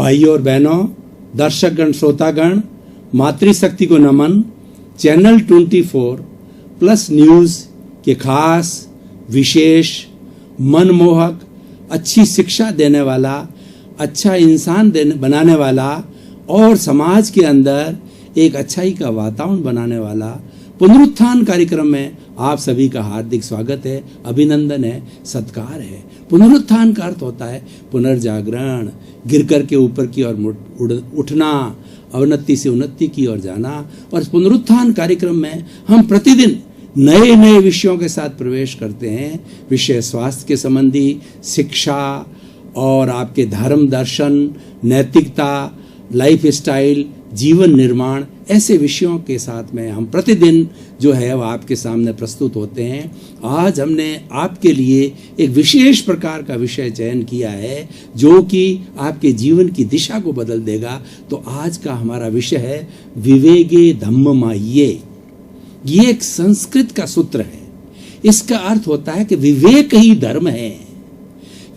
भाइयों और बहनों, दर्शकगण, श्रोतागण, मातृशक्ति को नमन। चैनल 24 प्लस न्यूज के खास, विशेष, मनमोहक, अच्छी शिक्षा देने वाला, अच्छा इंसान बनाने वाला और समाज के अंदर एक अच्छाई का वातावरण बनाने वाला पुनरुत्थान कार्यक्रम में आप सभी का हार्दिक स्वागत है, अभिनंदन है, सत्कार है। पुनरुत्थान का अर्थ होता है पुनर्जागरण, गिरकर के ऊपर की ओर उठना, अवनति से उन्नति की ओर जाना। और इस पुनरुत्थान कार्यक्रम में हम प्रतिदिन नए नए विषयों के साथ प्रवेश करते हैं। विषय स्वास्थ्य के संबंधी, शिक्षा और आपके धर्म, दर्शन, नैतिकता, लाइफ स्टाइल, जीवन निर्माण, ऐसे विषयों के साथ में हम प्रतिदिन जो है वह आपके सामने प्रस्तुत होते हैं। आज हमने आपके लिए एक विशेष प्रकार का विषय चयन किया है जो कि आपके जीवन की दिशा को बदल देगा। तो आज का हमारा विषय है विवेगे धम्ममाय्ये। ये एक संस्कृत का सूत्र है। इसका अर्थ होता है कि विवेक ही धर्म है।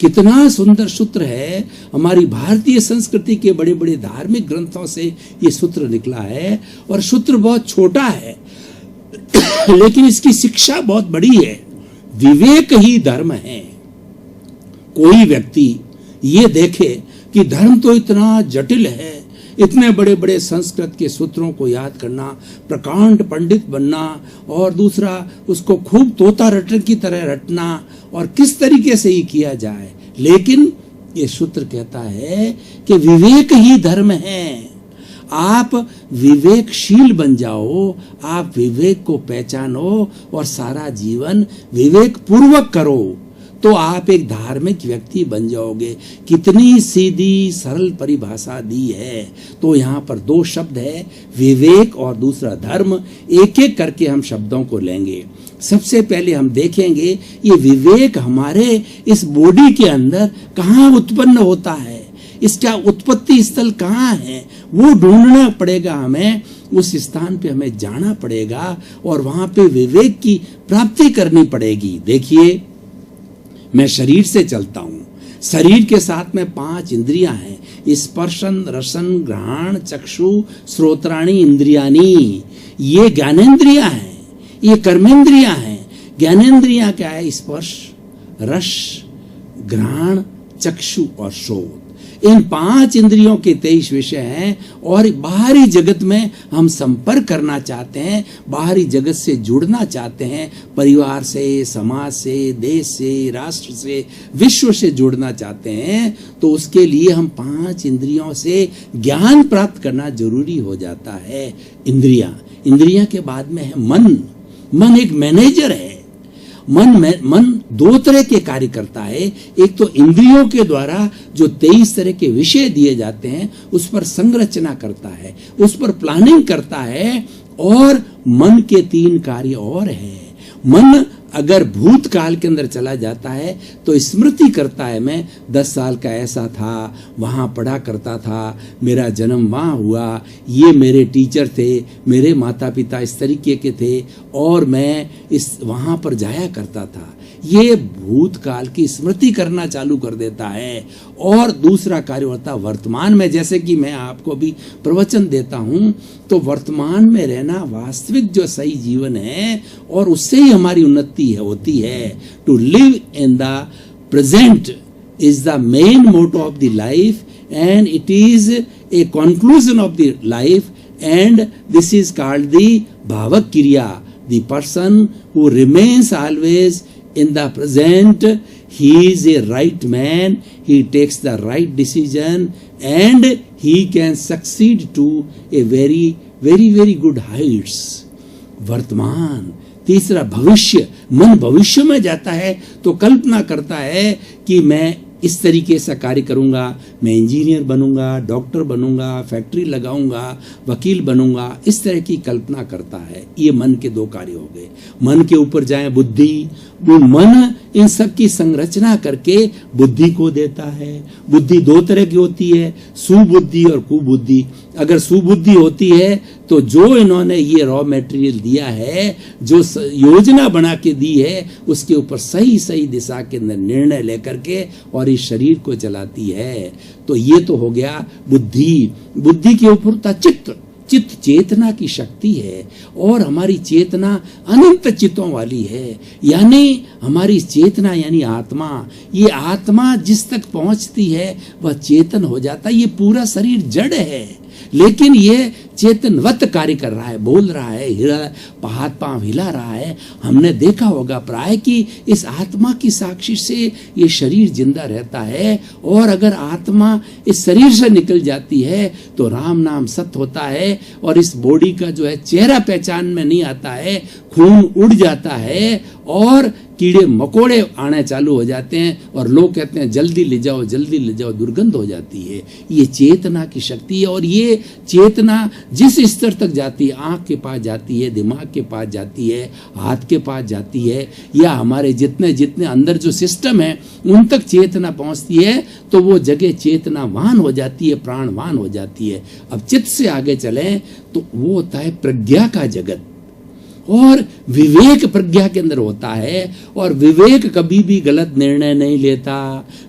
कितना सुंदर सूत्र है। हमारी भारतीय संस्कृति के बड़े बड़े धार्मिक ग्रंथों से ये सूत्र निकला है और सूत्र बहुत छोटा है लेकिन इसकी शिक्षा बहुत बड़ी है। विवेक ही धर्म है। कोई व्यक्ति ये देखे कि धर्म तो इतना जटिल है, इतने बड़े बड़े संस्कृत के सूत्रों को याद करना, प्रकांड पंडित बनना और दूसरा उसको खूब तोता रटन की तरह रटना और किस तरीके से ही किया जाए। लेकिन ये सूत्र कहता है कि विवेक ही धर्म है। आप विवेकशील बन जाओ, आप विवेक को पहचानो और सारा जीवन विवेक पूर्वक करो तो आप एक धार्मिक व्यक्ति बन जाओगे। कितनी सीधी सरल परिभाषा दी है। तो यहाँ पर दो शब्द है, विवेक और दूसरा धर्म। एक एक करके हम शब्दों को लेंगे। सबसे पहले हम देखेंगे ये विवेक हमारे इस बॉडी के अंदर कहाँ उत्पन्न होता है, इसका उत्पत्ति स्थल कहाँ है, वो ढूंढना पड़ेगा हमें। उस स्थान पे हमें जाना पड़ेगा और वहां पे विवेक की प्राप्ति करनी पड़ेगी। देखिए, मैं शरीर से चलता हूं। शरीर के साथ में 5 इंद्रियां हैं, स्पर्शन, रसन, घ्राण, चक्षु, श्रोत्राणि इंद्रियानी। ये ज्ञानेंद्रियां हैं, ये कर्मेंद्रियां हैं। ज्ञानेंद्रियां क्या है? स्पर्श, रस, घ्राण, चक्षु और श्रोत। इन 5 इंद्रियों के 23 विषय हैं और बाहरी जगत में हम संपर्क करना चाहते हैं, बाहरी जगत से जुड़ना चाहते हैं, परिवार से, समाज से, देश से, राष्ट्र से, विश्व से जुड़ना चाहते हैं। तो उसके लिए हम 5 इंद्रियों से ज्ञान प्राप्त करना जरूरी हो जाता है। इंद्रियां के बाद में है मन। मन एक मैनेजर है। मन 2 तरह के कार्य करता है। एक तो इंद्रियों के द्वारा जो 23 तरह के विषय दिए जाते हैं उस पर संरचना करता है, उस पर प्लानिंग करता है। और मन के 3 कार्य और हैं। मन अगर भूतकाल के अंदर चला जाता है तो स्मृति करता है, मैं 10 साल का ऐसा था, वहां पढ़ा करता था, मेरा जन्म वहां हुआ, ये मेरे टीचर थे, मेरे माता पिता इस तरीके के थे और मैं वहां पर जाया करता था। ये भूतकाल की स्मृति करना चालू कर देता है। और दूसरा कार्य होता है वर्तमान में। जैसे कि मैं आपको भी प्रवचन देता हूं तो वर्तमान में रहना वास्तविक जो सही जीवन है और उससे ही हमारी उन्नति होती है। To live in the present is the main motto of the life and it is a conclusion of the life and this is called the भावक क्रिया। The person who remains always in the present, he is a right man, he takes the right decision and he can succeed to a very good heights. वर्तमान। तीसरा भविष्य। मन भविष्य में जाता है तो कल्पना करता है कि मैं इस तरीके से कार्य करूंगा, मैं इंजीनियर बनूंगा, डॉक्टर बनूंगा, फैक्ट्री लगाऊंगा, वकील बनूंगा, इस तरह की कल्पना करता है। ये मन के 2 कार्य हो गए। मन के ऊपर जाए बुद्धि। वो मन इन सब की संरचना करके बुद्धि को देता है। बुद्धि दो तरह की होती है, सुबुद्धि और कुबुद्धि। अगर सुबुद्धि होती है तो जो इन्होंने ये रॉ मटेरियल दिया है, जो योजना बना के दी है, उसके ऊपर सही सही दिशा के अंदर निर्णय लेकर के और इस शरीर को चलाती है। तो ये तो हो गया बुद्धि। बुद्धि के ऊपर होता चित्त। चित्त चेतना की शक्ति है और हमारी चेतना अनंत चित्तों वाली है। यानी हमारी चेतना यानी आत्मा, ये आत्मा जिस तक पहुंचती है वह चेतन हो जाता है। ये पूरा शरीर जड़ है लेकिन ये चेतनवत कार्य कर रहा है, बोल रहा है, हाथ पांव हिला रहा है। हमने देखा होगा प्राय कि इस आत्मा की साक्षी से ये शरीर जिंदा रहता है और अगर आत्मा इस शरीर से निकल जाती है तो राम नाम सत्य होता है और इस बॉडी का जो है चेहरा पहचान में नहीं आता है, खून उड़ जाता है और कीड़े मकोड़े आने चालू हो जाते हैं और लोग कहते हैं जल्दी ले जाओ, जल्दी ले जाओ, दुर्गंध हो जाती है। ये चेतना की शक्ति है और ये चेतना जिस स्तर तक जाती है, आंख के पास जाती है, दिमाग के पास जाती है, हाथ के पास जाती है, या हमारे जितने जितने अंदर जो सिस्टम है उन तक चेतना पहुंचती है तो वो जगह चेतनावान हो जाती है, प्राणवान हो जाती है। अब चित्त से आगे चलें तो वो होता है प्रज्ञा का जगत और विवेक प्रज्ञा के अंदर होता है और विवेक कभी भी गलत निर्णय नहीं लेता।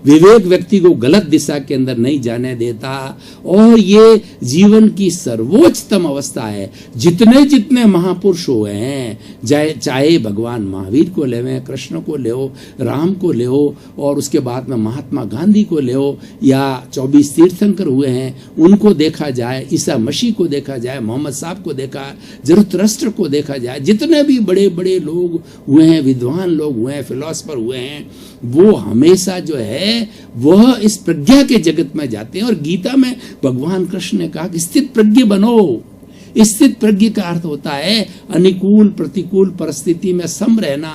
विवेक व्यक्ति को गलत दिशा के अंदर नहीं जाने देता और ये जीवन की सर्वोच्चतम अवस्था है। जितने जितने महापुरुष हुए हैं, चाहे भगवान महावीर को ले, कृष्ण को ले, राम को ले और उसके बाद में महात्मा गांधी को ले या 24 तीर्थंकर हुए हैं उनको देखा जाए, ईसा मसीह को देखा जाए, मोहम्मद साहब को देखा, ज़रतुष्ट्र को देखा जाए, जितने भी बड़े बड़े लोग हुए हैं, विद्वान लोग हुए हैं, फिलोसफर हुए हैं, वो हमेशा जो है वह इस प्रज्ञा के जगत में जाते हैं। और गीता में भगवान कृष्ण ने कहा कि स्थित प्रज्ञ बनो। स्थित प्रज्ञ का अर्थ होता है अनुकूल प्रतिकूल परिस्थिति में सम रहना,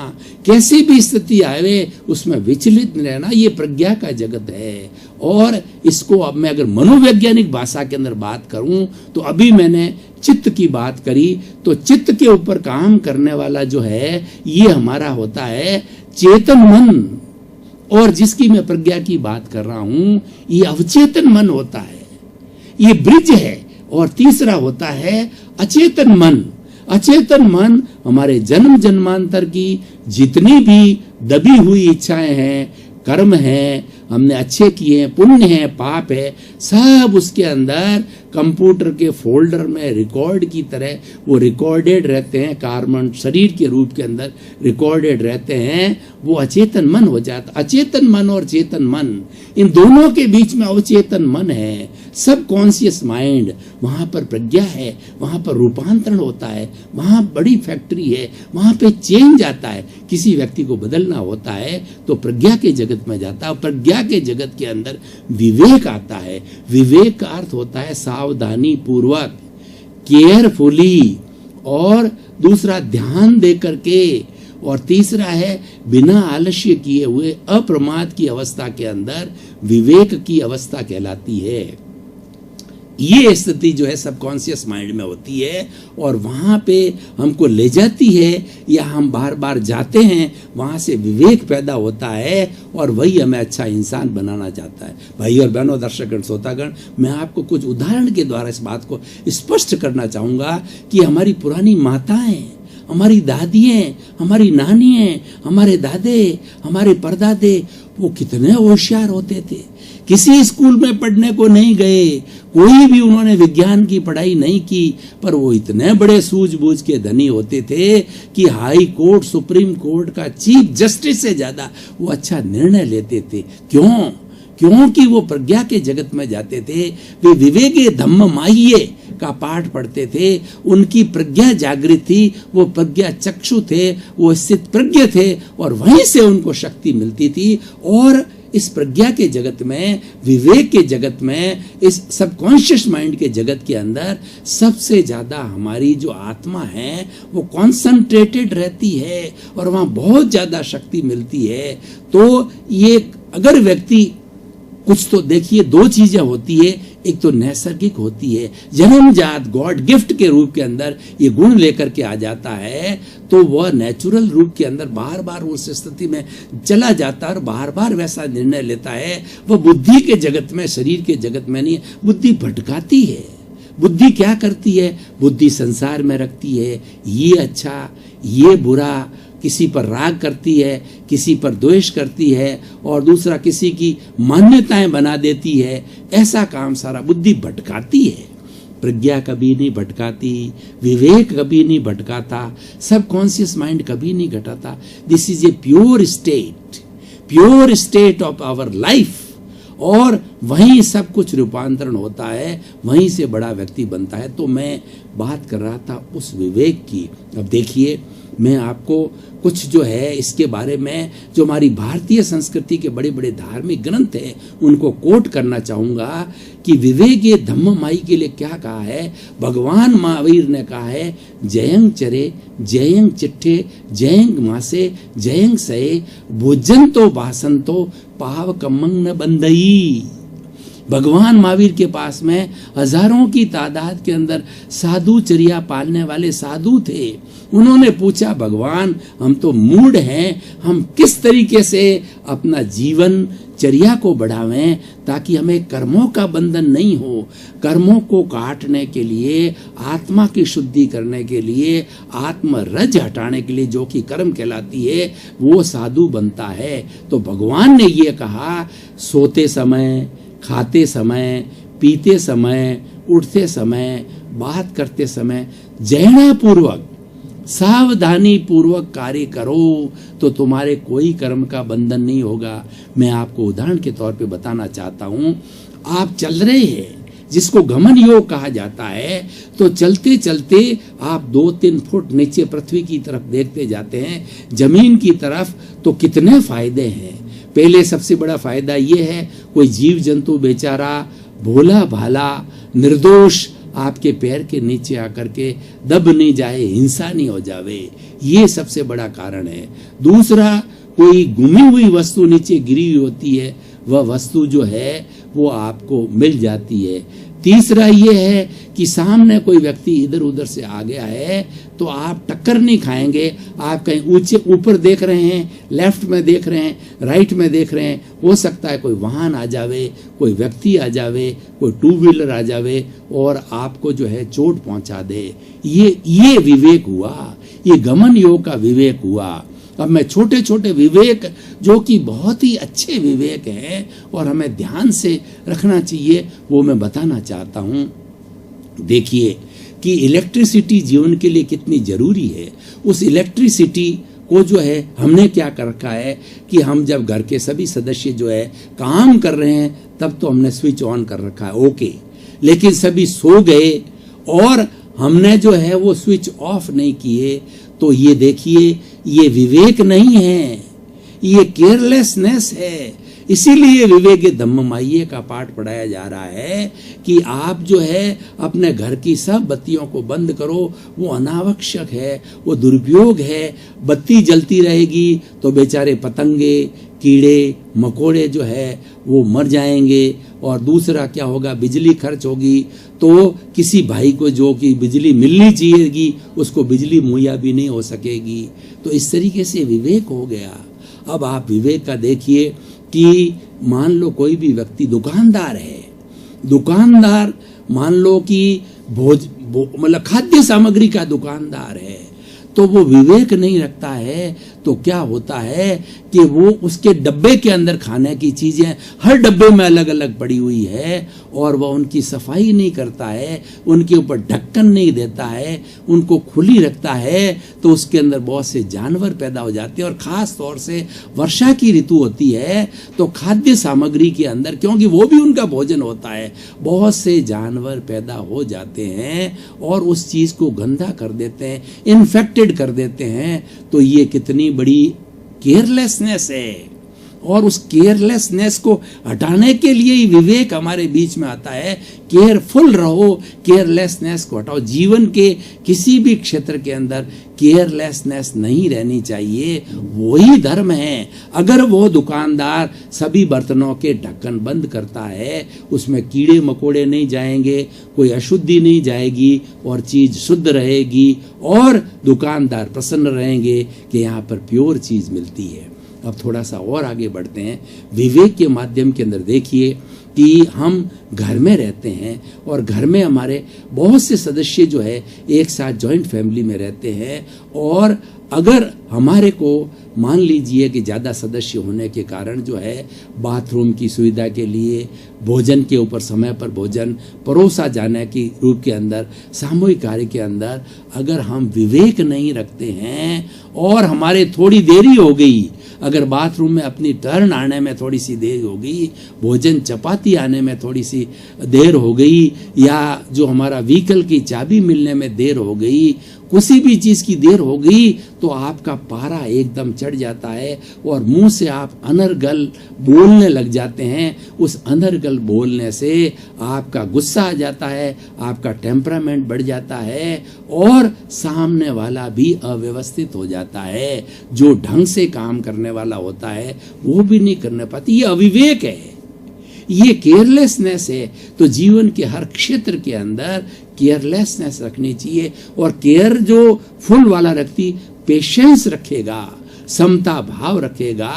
कैसी भी स्थिति आवे उसमें विचलित नहीं रहना, ये प्रज्ञा का जगत है। और इसको अब मैं अगर मनोवैज्ञानिक भाषा के अंदर बात करूं तो अभी मैंने चित्त की बात करी, तो चित्त के ऊपर काम करने वाला जो है ये हमारा होता है चेतन मन, और जिसकी मैं प्रज्ञा की बात कर रहा हूं ये अवचेतन मन होता है, ये ब्रिज है। और तीसरा होता है अचेतन मन। अचेतन मन हमारे जन्म जन्मांतर की जितनी भी दबी हुई इच्छाएं हैं, कर्म हैं, हमने अच्छे किए हैं, पुण्य है, पाप है, सब उसके अंदर कंप्यूटर के फोल्डर में रिकॉर्ड की तरह वो रिकॉर्डेड रहते हैं, कार्बन शरीर के रूप के अंदर रिकॉर्डेड रहते हैं। वो अचेतन मन हो जाता। अचेतन मन और चेतन मन, इन दोनों के बीच में अवचेतन मन है, सब कॉन्शियस माइंड। वहां पर प्रज्ञा है, वहां पर रूपांतरण होता है, वहां बड़ी फैक्ट्री है, वहां पे चेंज आता है। किसी व्यक्ति को बदलना होता है तो प्रज्ञा के जगत में जाता है। प्रज्ञा के जगत के अंदर विवेक आता है। विवेक का अर्थ होता है सावधानी पूर्वक, केयरफुली, और दूसरा ध्यान दे करके, और तीसरा है बिना आलस्य किए हुए अप्रमाद की अवस्था के अंदर विवेक की अवस्था कहलाती है। ये स्थिति जो है सबकॉन्शियस माइंड में होती है और वहां पे हमको ले जाती है या हम बार बार जाते हैं, वहां से विवेक पैदा होता है और वही हमें अच्छा इंसान बनाना चाहता है। भाई और बहनों, दर्शकगण, श्रोतागण, मैं आपको कुछ उदाहरण के द्वारा इस बात को स्पष्ट करना चाहूंगा कि हमारी पुरानी माताएं, हमारी दादियां, हमारी नानियां, हमारे दादे, हमारे परदादे, वो कितने होशियार होते थे। किसी स्कूल में पढ़ने को नहीं गए, कोई भी उन्होंने विज्ञान की पढ़ाई नहीं की, पर वो इतने बड़े सूझबूझ के धनी होते थे कि हाई कोर्ट, सुप्रीम कोर्ट का चीफ जस्टिस से ज्यादा वो अच्छा निर्णय लेते थे। क्यों? क्योंकि वो प्रज्ञा के जगत में जाते थे। वे विवेके धम्ममाह्ये का पाठ पढ़ते थे, उनकी प्रज्ञा जागृत थी, वो प्रज्ञा चक्षु थे, वो स्थित प्रज्ञ थे और वहीं से उनको शक्ति मिलती थी। और इस प्रज्ञा के जगत में, विवेक के जगत में, इस सबकॉन्शियस माइंड के जगत के अंदर सबसे ज्यादा हमारी जो आत्मा है वो कॉन्सेंट्रेटेड रहती है और वहां बहुत ज्यादा शक्ति मिलती है। तो ये अगर व्यक्ति कुछ, तो देखिए दो चीजें होती है एक तो नैसर्गिक होती है, जन्मजात गॉड गिफ्ट के रूप के अंदर ये गुण लेकर के आ जाता है, तो वह नेचुरल रूप के अंदर बार बार उस स्थिति में चला जाता है और बार बार वैसा निर्णय लेता है। वह बुद्धि के जगत में, शरीर के जगत में नहीं, बुद्धि भटकाती है। बुद्धि क्या करती है? बुद्धि संसार में रखती है, ये अच्छा ये बुरा, किसी पर राग करती है, किसी पर द्वेष करती है, और दूसरा किसी की मान्यताएं बना देती है। ऐसा काम सारा बुद्धि भटकाती है। प्रज्ञा कभी नहीं भटकाती, विवेक कभी नहीं भटकाता, सबकॉन्शियस माइंड कभी नहीं घटाता। This is a pure state of our life, और वहीं सब कुछ रूपांतरण होता है, वहीं से बड़ा व्यक्ति बनता है। तो मैं बात कर रहा था उस विवेक की। अब देखिए, मैं आपको कुछ जो है इसके बारे में, जो हमारी भारतीय संस्कृति के बड़े बड़े धार्मिक ग्रंथ हैं, उनको कोट करना चाहूंगा कि विवेक ये धम्म माई के लिए क्या कहा है। भगवान महावीर ने कहा है, जयंग चरे जयंग चिट्ठे जयंग मासे जयंग सये भोजंतो भासंतो पाव कमंग न बंदई। भगवान महावीर के पास में हजारों की तादाद के अंदर साधु चर्या पालने वाले साधु थे। उन्होंने पूछा, भगवान हम तो मूढ़ हैं, हम किस तरीके से अपना जीवन चर्या को बढ़ावें ताकि हमें कर्मों का बंधन नहीं हो। कर्मों को काटने के लिए, आत्मा की शुद्धि करने के लिए, आत्म रज हटाने के लिए जो कि कर्म कहलाती है, वो साधु बनता है। तो भगवान ने ये कहा, सोते समय, खाते समय, पीते समय, उठते समय, बात करते समय जयना पूर्वक, सावधानी पूर्वक कार्य करो तो तुम्हारे कोई कर्म का बंधन नहीं होगा। मैं आपको उदाहरण के तौर पे बताना चाहता हूं। आप चल रहे हैं, जिसको गमन योग कहा जाता है, तो चलते चलते आप 2-3 फुट नीचे पृथ्वी की तरफ देखते जाते हैं, जमीन की तरफ, तो कितने फायदे हैं। पहले सबसे बड़ा फायदा ये है, कोई जीव जंतु बेचारा भोला भाला निर्दोष आपके पैर के नीचे आकर के दब नहीं जाए, हिंसा नहीं हो जावे, ये सबसे बड़ा कारण है। दूसरा, कोई गुमी हुई वस्तु नीचे गिरी हुई होती है, वह वस्तु जो है वो आपको मिल जाती है। तीसरा ये है कि सामने कोई व्यक्ति इधर उधर से आ गया है तो आप टक्कर नहीं खाएंगे। आप कहीं ऊंचे ऊपर देख रहे हैं, लेफ्ट में देख रहे हैं, राइट में देख रहे हैं, हो सकता है कोई वाहन आ जावे, कोई व्यक्ति आ जावे, कोई 2 व्हीलर आ जावे और आपको जो है चोट पहुंचा दे। ये विवेक हुआ, ये गमन योग का विवेक हुआ। अब मैं छोटे छोटे विवेक जो कि बहुत ही अच्छे विवेक हैं और हमें ध्यान से रखना चाहिए, वो मैं बताना चाहता हूं। देखिए कि इलेक्ट्रिसिटी जीवन के लिए कितनी जरूरी है। उस इलेक्ट्रिसिटी को जो है हमने क्या कर रखा है कि हम जब घर के सभी सदस्य जो है काम कर रहे हैं तब तो हमने स्विच ऑन कर रखा है, ओके, लेकिन सभी सो गए और हमने जो है वो स्विच ऑफ नहीं किए, तो ये देखिए ये विवेक नहीं है, ये केयरलेसनेस है। इसीलिए विवेक धम्ममाइये का पाठ पढ़ाया जा रहा है कि आप जो है अपने घर की सब बत्तियों को बंद करो, वो अनावश्यक है, वो दुरुपयोग है। बत्ती जलती रहेगी तो बेचारे पतंगे, कीड़े मकोड़े जो है वो मर जाएंगे। और दूसरा क्या होगा, बिजली खर्च होगी तो किसी भाई को जो कि बिजली मिलनी चाहिएगी उसको बिजली मुहैया भी नहीं हो सकेगी। तो इस तरीके से विवेक हो गया। अब आप विवेक का देखिए कि मान लो कोई भी व्यक्ति दुकानदार है, दुकानदार मान लो कि मतलब खाद्य सामग्री का दुकानदार है, तो वो विवेक नहीं रखता है तो क्या होता है कि वो उसके डब्बे के अंदर खाने की चीजें हर डब्बे में अलग अलग पड़ी हुई है और वह उनकी सफाई नहीं करता है, उनके ऊपर ढक्कन नहीं देता है, उनको खुली रखता है, तो उसके अंदर बहुत से जानवर पैदा हो जाते हैं। और खास तौर से वर्षा की ऋतु होती है तो खाद्य सामग्री के अंदर, क्योंकि वो भी उनका भोजन होता है, बहुत से जानवर पैदा हो जाते हैं और उस चीज को गंदा कर देते हैं, इन्फेक्टेड कर देते हैं। तो ये कितनी बड़ी केयरलेसनेस है। और उस केयरलेसनेस को हटाने के लिए ही विवेक हमारे बीच में आता है। केयरफुल रहो, केयरलेसनेस को हटाओ। जीवन के किसी भी क्षेत्र के अंदर केयरलेसनेस नहीं रहनी चाहिए, वही धर्म है। अगर वो दुकानदार सभी बर्तनों के ढक्कन बंद करता है, उसमें कीड़े मकोड़े नहीं जाएंगे, कोई अशुद्धि नहीं जाएगी और चीज शुद्ध रहेगी और दुकानदार प्रसन्न रहेंगे कि यहाँ पर प्योर चीज मिलती है। अब थोड़ा सा और आगे बढ़ते हैं। विवेक के माध्यम के अंदर देखिए कि हम घर में रहते हैं और घर में हमारे बहुत से सदस्य जो है एक साथ जॉइंट फैमिली में रहते हैं, और अगर हमारे को मान लीजिए कि ज़्यादा सदस्य होने के कारण जो है बाथरूम की सुविधा के लिए, भोजन के ऊपर समय पर भोजन परोसा जाने के रूप के अंदर, सामूहिक कार्य के अंदर अगर हम विवेक नहीं रखते हैं और हमारे थोड़ी देरी हो गई, अगर बाथरूम में अपनी टर्न आने में थोड़ी सी देर हो गई, भोजन चपाती आने में थोड़ी सी देर हो गई, या जो हमारा व्हीकल की चाबी मिलने में देर हो गई, किसी भी चीज की देर हो गई, तो आपका पारा एकदम चढ़ जाता है और मुंह से आप अनर्गल बोलने लग जाते हैं। उस अनर्गल बोलने से आपका गुस्सा आ जाता है, आपका टेम्परामेंट बढ़ जाता है और सामने वाला भी अव्यवस्थित हो जाता है। जो ढंग से काम करने वाला होता है वो भी नहीं करने पाती। ये अविवेक है, ये केयरलेसनेस है। तो जीवन के हर क्षेत्र के अंदर केयरलेसनेस रखनी चाहिए। और केयर जो फुल वाला व्यक्ति पेशेंस रखेगा, समता भाव रखेगा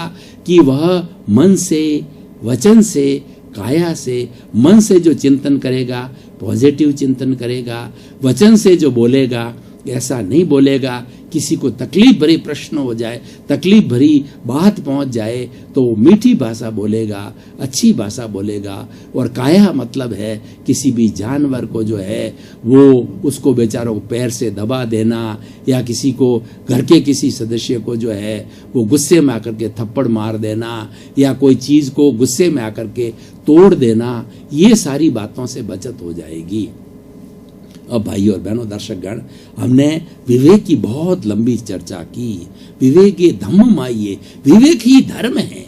कि वह मन से, वचन से, काया से, मन से जो चिंतन करेगा पॉजिटिव चिंतन करेगा, वचन से जो बोलेगा ऐसा नहीं बोलेगा किसी को तकलीफ भरी प्रश्न हो जाए, तकलीफ भरी बात पहुंच जाए तो मीठी भाषा बोलेगा, अच्छी भाषा बोलेगा। और काया मतलब है किसी भी जानवर को जो है वो उसको बेचारों को पैर से दबा देना, या किसी को घर के किसी सदस्य को जो है वो गुस्से में आकर के थप्पड़ मार देना, या कोई चीज को गुस्से में आकर के तोड़ देना, ये सारी बातों से बचत हो जाएगी। अब भाई और बहनों, दर्शकगण, हमने विवेक की बहुत लंबी चर्चा की। विवेक ये धम्म आइए, विवेक ही धर्म है।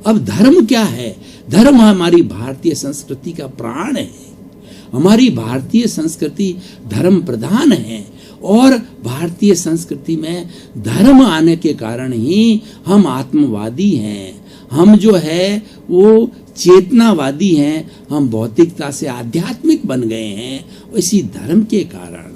अब धर्म क्या है? धर्म हमारी भारतीय संस्कृति का प्राण है। हमारी भारतीय संस्कृति धर्म प्रधान है और भारतीय संस्कृति में धर्म आने के कारण ही हम आत्मवादी हैं, हम जो है वो चेतनावादी हैं, हम भौतिकता से आध्यात्मिक बन गए हैं इसी धर्म के कारण।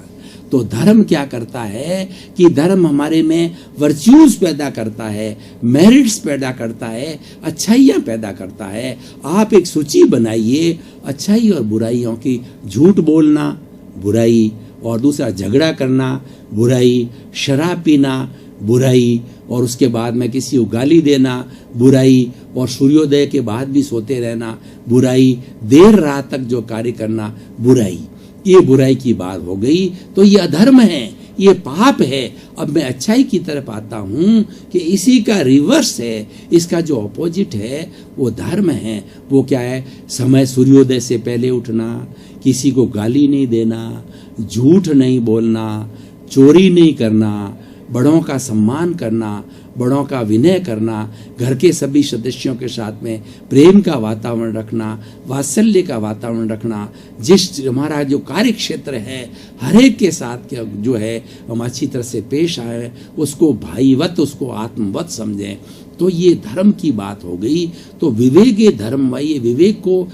तो धर्म क्या करता है कि धर्म हमारे में वर्च्यूज पैदा करता है, मेरिट्स पैदा करता है, अच्छाइयाँ पैदा करता है। आप एक सूची बनाइए अच्छाई और बुराइयों की। झूठ बोलना बुराई, और दूसरा झगड़ा करना बुराई, शराब पीना बुराई, और उसके बाद में किसी को गाली देना बुराई, और सूर्योदय के बाद भी सोते रहना बुराई, देर रात तक जो कार्य करना बुराई। ये बुराई की बात हो गई। तो ये अधर्म है, ये पाप है। अब मैं अच्छाई की तरफ आता हूं कि इसी का रिवर्स है, इसका जो ऑपोजिट है वो धर्म है। वो क्या है? समय सूर्योदय से पहले उठना, किसी को गाली नहीं देना, झूठ नहीं बोलना, चोरी नहीं करना, बड़ों का सम्मान करना, बड़ों का विनय करना, घर के सभी सदस्यों के साथ में प्रेम का वातावरण रखना, वात्सल्य का वातावरण रखना। जिस हमारा जो कार्य क्षेत्र है हर एक के साथ जो है हम अच्छी तरह से पेश आए, उसको भाईवत, उसको आत्मवत समझें। तो ये धर्म की बात हो गई। तो विवेक ये धर्म, ये विवेक को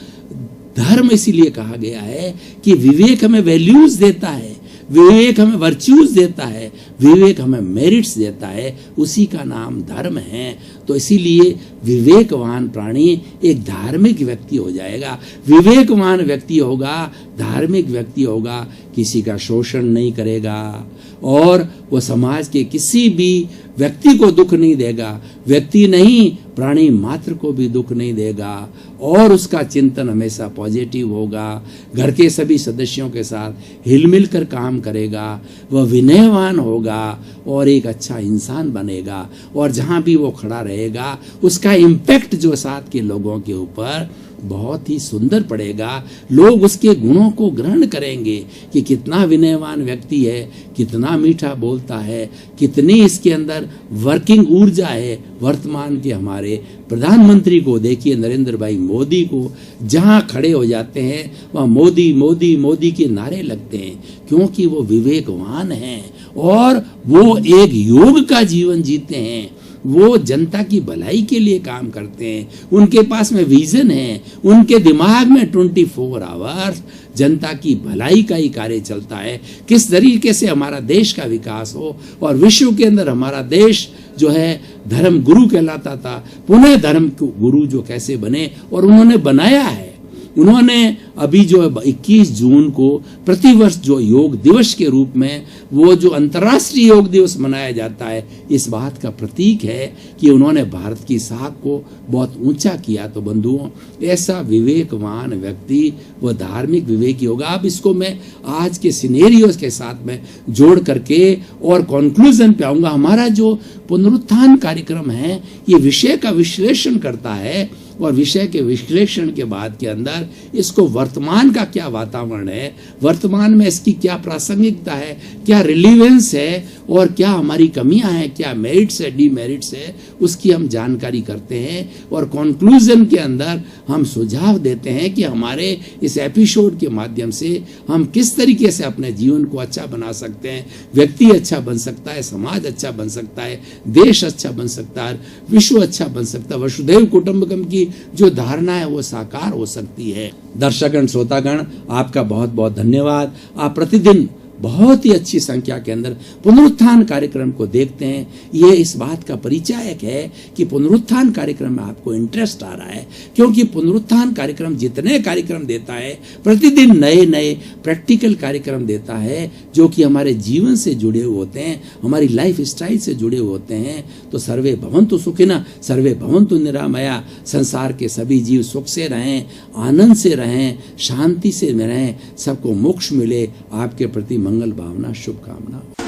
धर्म इसीलिए कहा गया है कि विवेक हमें वैल्यूज देता है, विवेक हमें वर्च्यूज देता है, विवेक हमें मेरिट्स देता है, उसी का नाम धर्म है। तो इसीलिए विवेकवान प्राणी एक धार्मिक व्यक्ति हो जाएगा। विवेकवान व्यक्ति होगा, धार्मिक व्यक्ति होगा, किसी का शोषण नहीं करेगा और वो समाज के किसी भी व्यक्ति को दुख नहीं देगा, व्यक्ति नहीं प्राणी मात्र को भी दुख नहीं देगा, और उसका चिंतन हमेशा पॉजिटिव होगा, घर के सभी सदस्यों के साथ हिलमिल कर काम करेगा, वह विनयवान होगा और एक अच्छा इंसान बनेगा। और जहाँ भी वो खड़ा रहेगा उसका इम्पैक्ट जो साथ के लोगों के ऊपर बहुत ही सुंदर पड़ेगा। लोग उसके गुणों को ग्रहण करेंगे कि कितना विनयवान व्यक्ति है, कितना मीठा बोलता है, कितनी इसके अंदर वर्किंग ऊर्जा है। वर्तमान के हमारे प्रधानमंत्री को देखिए, नरेंद्र भाई मोदी को, जहां खड़े हो जाते हैं वहां मोदी मोदी मोदी के नारे लगते हैं, क्योंकि वो विवेकवान हैं और वो एक योग का जीवन जीते हैं। वो जनता की भलाई के लिए काम करते हैं, उनके पास में विजन है, उनके दिमाग में 24 आवर्स जनता की भलाई का ही कार्य चलता है। किस तरीके से हमारा देश का विकास हो और विश्व के अंदर हमारा देश जो है धर्म गुरु कहलाता था, पुनः धर्म गुरु जो कैसे बने, और उन्होंने बनाया है। उन्होंने अभी जो 21 जून को प्रतिवर्ष जो योग दिवस के रूप में वो जो अंतर्राष्ट्रीय योग दिवस मनाया जाता है, इस बात का प्रतीक है कि उन्होंने भारत की साख को बहुत ऊंचा किया। तो बंधुओं, ऐसा विवेकवान व्यक्ति वो धार्मिक विवेकी होगा। अब इसको मैं आज के सिनेरियोस के साथ में जोड़ करके और कंक्लूजन पे आऊंगा। हमारा जो पुनरुत्थान कार्यक्रम है ये विषय का विश्लेषण करता है, और विषय के विश्लेषण के बाद के अंदर इसको वर्तमान का क्या वातावरण है, वर्तमान में इसकी क्या प्रासंगिकता है, क्या रिलीवेंस है और क्या हमारी कमियां हैं, क्या मेरिट्स है, डीमेरिट्स है, उसकी हम जानकारी करते हैं। और कंक्लूजन के अंदर हम सुझाव देते हैं कि हमारे इस एपिसोड के माध्यम से हम किस तरीके से अपने जीवन को अच्छा बना सकते हैं। व्यक्ति अच्छा बन सकता है, समाज अच्छा बन सकता है, देश अच्छा बन सकता है, विश्व अच्छा बन सकता है, वसुधैव कुटुंबकम की जो धारणा है वो साकार हो सकती है। दर्शकगण, श्रोतागण, आपका बहुत बहुत धन्यवाद। आप प्रतिदिन बहुत ही अच्छी संख्या के अंदर पुनरुत्थान कार्यक्रम को देखते हैं। ये इस बात का परिचायक है कि पुनरुत्थान कार्यक्रम में आपको इंटरेस्ट आ रहा है, क्योंकि पुनरुत्थान कार्यक्रम जितने कार्यक्रम देता है, प्रतिदिन नए नए प्रैक्टिकल कार्यक्रम देता है जो कि हमारे जीवन से जुड़े हुए होते हैं, हमारी लाइफ स्टाइल से जुड़े हुए होते हैं। तो सर्वे भवन्तु सुखिनः, सर्वे भवन्तु निरामया। संसार के सभी जीव सुख से रहें, आनंद से रहें, शांति से रहें, सबको मोक्ष मिले। आपके प्रति मंगल भावना, शुभकामना।